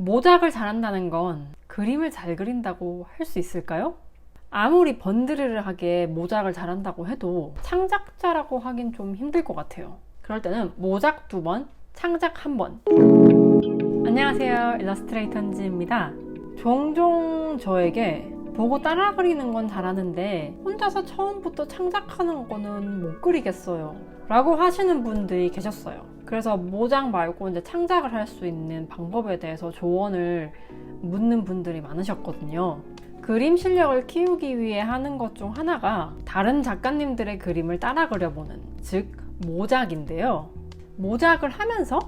모작을 잘한다는 건 그림을 잘 그린다고 할 수 있을까요? 아무리 번드르르하게 모작을 잘한다고 해도 창작자라고 하긴 좀 힘들 것 같아요. 그럴 때는 모작 2번, 창작 1번. 안녕하세요, 일러스트레이터 은지입니다. 종종 저에게 보고 따라 그리는 건 잘하는데 혼자서 처음부터 창작하는 거는 못 그리겠어요 라고 하시는 분들이 계셨어요. 그래서 모작 말고 이제 창작을 할 수 있는 방법에 대해서 조언을 묻는 분들이 많으셨거든요. 그림 실력을 키우기 위해 하는 것 중 하나가 다른 작가님들의 그림을 따라 그려보는, 즉 모작인데요. 모작을 하면서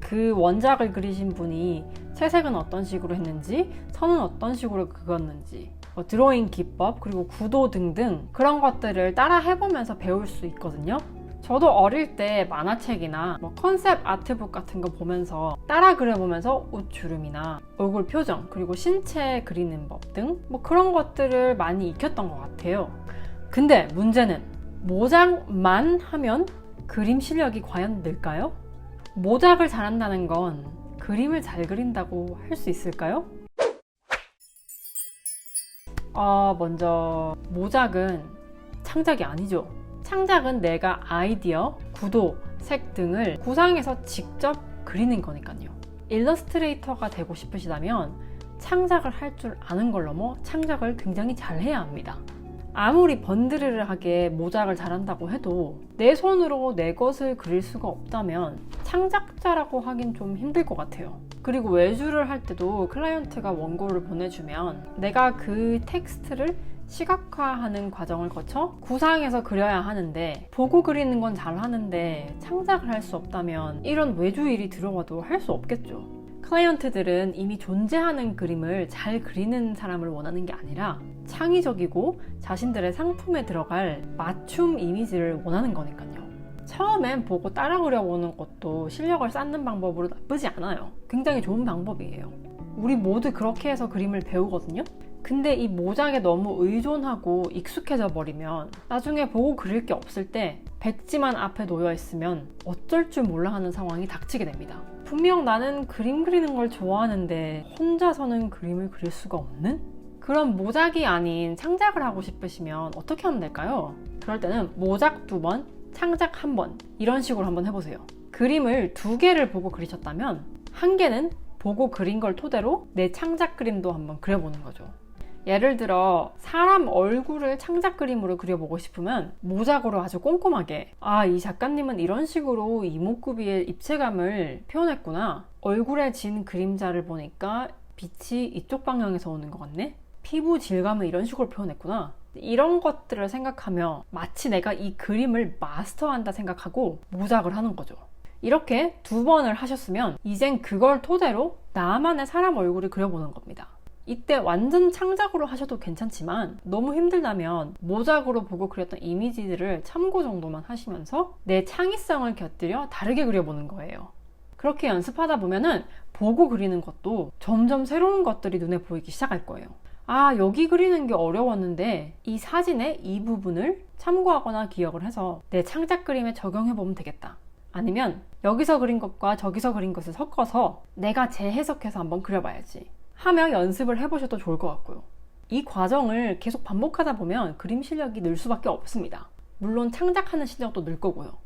그 원작을 그리신 분이 채색은 어떤 식으로 했는지, 선은 어떤 식으로 그었는지, 드로잉 기법, 그리고 구도 등등 그런 것들을 따라 해보면서 배울 수 있거든요. 저도 어릴 때 만화책이나 컨셉 아트북 같은 거 보면서 따라 그려보면서 옷 주름이나 얼굴 표정, 그리고 신체 그리는 법 등 그런 것들을 많이 익혔던 것 같아요. 근데 문제는 모작만 하면 그림 실력이 과연 늘까요? 모작을 잘한다는 건 그림을 잘 그린다고 할 수 있을까요? 먼저 모작은 창작이 아니죠. 창작은 내가 아이디어, 구도, 색 등을 구상해서 직접 그리는 거니까요. 일러스트레이터가 되고 싶으시다면 창작을 할 줄 아는 걸 넘어 창작을 굉장히 잘 해야 합니다. 아무리 번드르르하게 모작을 잘한다고 해도 내 손으로 내 것을 그릴 수가 없다면 창작자라고 하긴 좀 힘들 것 같아요. 그리고 외주를 할 때도 클라이언트가 원고를 보내주면 내가 그 텍스트를 시각화하는 과정을 거쳐 구상해서 그려야 하는데, 보고 그리는 건 잘하는데 창작을 할 수 없다면 이런 외주일이 들어와도 할 수 없겠죠. 클라이언트들은 이미 존재하는 그림을 잘 그리는 사람을 원하는 게 아니라 창의적이고 자신들의 상품에 들어갈 맞춤 이미지를 원하는 거니까요. 처음엔 보고 따라 그려보는 것도 실력을 쌓는 방법으로 나쁘지 않아요. 굉장히 좋은 방법이에요. 우리 모두 그렇게 해서 그림을 배우거든요. 근데 이 모작에 너무 의존하고 익숙해져 버리면 나중에 보고 그릴 게 없을 때 백지만 앞에 놓여 있으면 어쩔 줄 몰라 하는 상황이 닥치게 됩니다. 분명 나는 그림 그리는 걸 좋아하는데 혼자서는 그림을 그릴 수가 없는? 그런 모작이 아닌 창작을 하고 싶으시면 어떻게 하면 될까요? 그럴 때는 모작 2번, 창작 1번 이런 식으로 한번 해보세요. 그림을 2개를 보고 그리셨다면 1개는 보고 그린 걸 토대로 내 창작 그림도 한번 그려보는 거죠. 예를 들어 사람 얼굴을 창작 그림으로 그려보고 싶으면 모작으로 아주 꼼꼼하게 이 작가님은 이런 식으로 이목구비의 입체감을 표현했구나, 얼굴에 진 그림자를 보니까 빛이 이쪽 방향에서 오는 것 같네, 피부 질감을 이런 식으로 표현했구나, 이런 것들을 생각하며 마치 내가 이 그림을 마스터한다 생각하고 모작을 하는 거죠. 이렇게 2번을 하셨으면 이젠 그걸 토대로 나만의 사람 얼굴을 그려보는 겁니다. 이때 완전 창작으로 하셔도 괜찮지만 너무 힘들다면 모작으로 보고 그렸던 이미지들을 참고 정도만 하시면서 내 창의성을 곁들여 다르게 그려보는 거예요. 그렇게 연습하다 보면은 보고 그리는 것도 점점 새로운 것들이 눈에 보이기 시작할 거예요. 여기 그리는 게 어려웠는데 이 사진의 이 부분을 참고하거나 기억을 해서 내 창작 그림에 적용해보면 되겠다. 아니면 여기서 그린 것과 저기서 그린 것을 섞어서 내가 재해석해서 한번 그려봐야지 하며 연습을 해보셔도 좋을 것 같고요. 이 과정을 계속 반복하다 보면 그림 실력이 늘 수밖에 없습니다. 물론 창작하는 실력도 늘 거고요.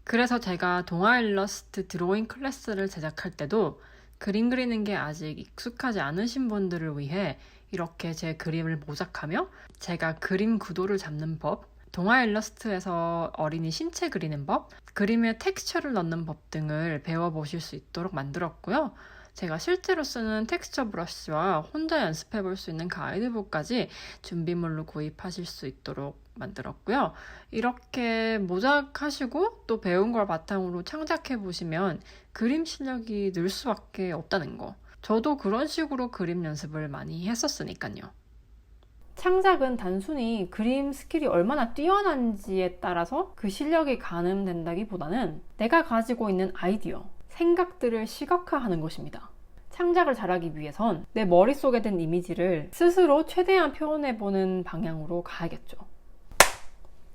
그래서 제가 동화 일러스트 드로잉 클래스를 제작할 때도 그림 그리는 게 아직 익숙하지 않으신 분들을 위해 이렇게 제 그림을 모작하며 제가 그림 구도를 잡는 법, 동화 일러스트에서 어린이 신체 그리는 법, 그림에 텍스처를 넣는 법 등을 배워보실 수 있도록 만들었고요. 제가 실제로 쓰는 텍스처 브러쉬와 혼자 연습해 볼 수 있는 가이드북까지 준비물로 구입하실 수 있도록 만들었고요. 이렇게 모작하시고 또 배운 걸 바탕으로 창작해 보시면 그림 실력이 늘 수밖에 없다는 거. 저도 그런 식으로 그림 연습을 많이 했었으니까요. 창작은 단순히 그림 스킬이 얼마나 뛰어난지에 따라서 그 실력이 가늠된다기보다는 내가 가지고 있는 아이디어, 생각들을 시각화하는 것입니다. 창작을 잘하기 위해선 내 머릿속에 든 이미지를 스스로 최대한 표현해보는 방향으로 가야겠죠.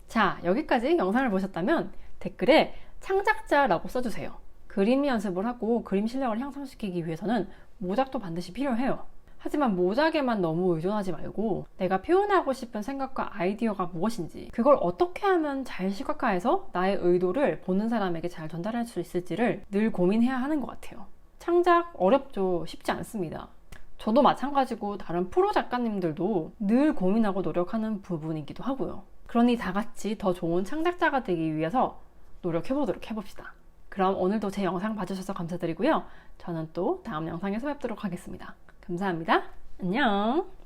자, 여기까지 영상을 보셨다면 댓글에 창작자라고 써주세요. 그림 연습을 하고 그림 실력을 향상시키기 위해서는 모작도 반드시 필요해요. 하지만 모작에만 너무 의존하지 말고 내가 표현하고 싶은 생각과 아이디어가 무엇인지, 그걸 어떻게 하면 잘 시각화해서 나의 의도를 보는 사람에게 잘 전달할 수 있을지를 늘 고민해야 하는 것 같아요. 창작 어렵죠. 쉽지 않습니다. 저도 마찬가지고 다른 프로 작가님들도 늘 고민하고 노력하는 부분이기도 하고요. 그러니 다 같이 더 좋은 창작자가 되기 위해서 노력해보도록 해봅시다. 그럼 오늘도 제 영상 봐주셔서 감사드리고요. 저는 또 다음 영상에서 뵙도록 하겠습니다. 감사합니다. 안녕.